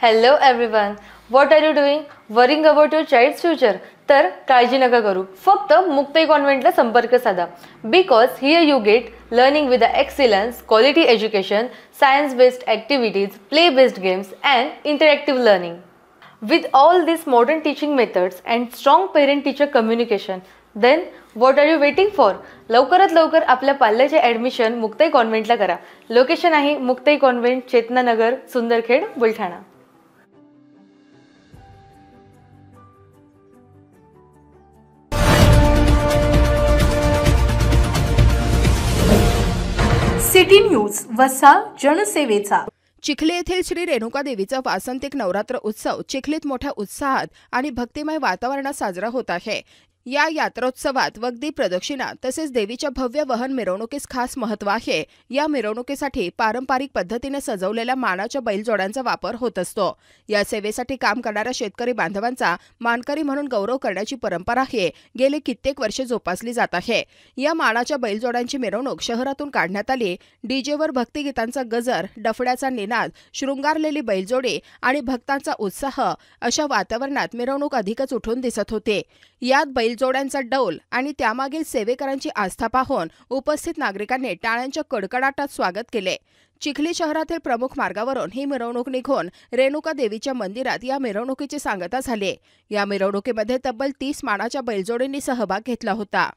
Hello everyone. What are you doing? Worrying about your child's future? तर काळजी नका करू. फक्त मुक्ताई कॉन्व्हेंटला संपर्क साधा. Because here you get learning with the excellence, quality education, science-based activities, play-based games and interactive learning. With all these modern teaching methods and strong parent-teacher communication, then what are you waiting for? लवकरात लवकर आपल्या पाल्याचे admission Muktai कॉन्व्हेंटला करा. Location आहे Muktai convent, Chetananagar, Sundarkhed, Buldhana. City news वसा जनसेवेचा. चिखली येथील श्री रेणुका देवीचा वासंतिक नवरात्र उत्सव चिखलीत मोठ्या उत्साहात आणि भक्तिमय वातावरणात साजरा होत आहे. या यात्रोत्सवात वगदी प्रदक्षिणा तसेच देवीच्या भव्य वहन मिरवणुकीस खास महत्त्व आहे. या मिरवणुकीसाठी पारंपरिक पद्धतीने सजवलेल्या मानाच्या बैलजोड्यांचा वापर होत असतो. या सेवेसाठी काम करणाऱ्या शेतकरी बांधवांचा मानकरी म्हणून गौरव करण्याची परंपरा आहे गेली कित्येक वर्षे जोपासली जात आहे. या मानाच्या बैलजोड्यांची मिरवणूक शहरातून काढण्यात आली. डीजेवर भक्तिगीतांचा गजर, डफड्याचा निनाद, शृंगारलेली बैलजोडी आणि भक्तांचा उत्साह अशा वातावरणात मिरवणूक अधिकच उठून दिसत होते. यात बैलजोड्यांचा डौल आणि त्यामागील सेवेकरांची आस्था पाहून उपस्थित नागरिकांनी टाळ्यांच्या कडकडाटात स्वागत केले. चिखली शहरातील प्रमुख मार्गावरून ही मिरवणूक निघून रेणुका देवीच्या मंदिरात या मिरवणुकीची सांगता झाली. या मिरवणुकीमध्ये तब्बल 30 मानाच्या बैलजोडींनी सहभाग घेतला होता.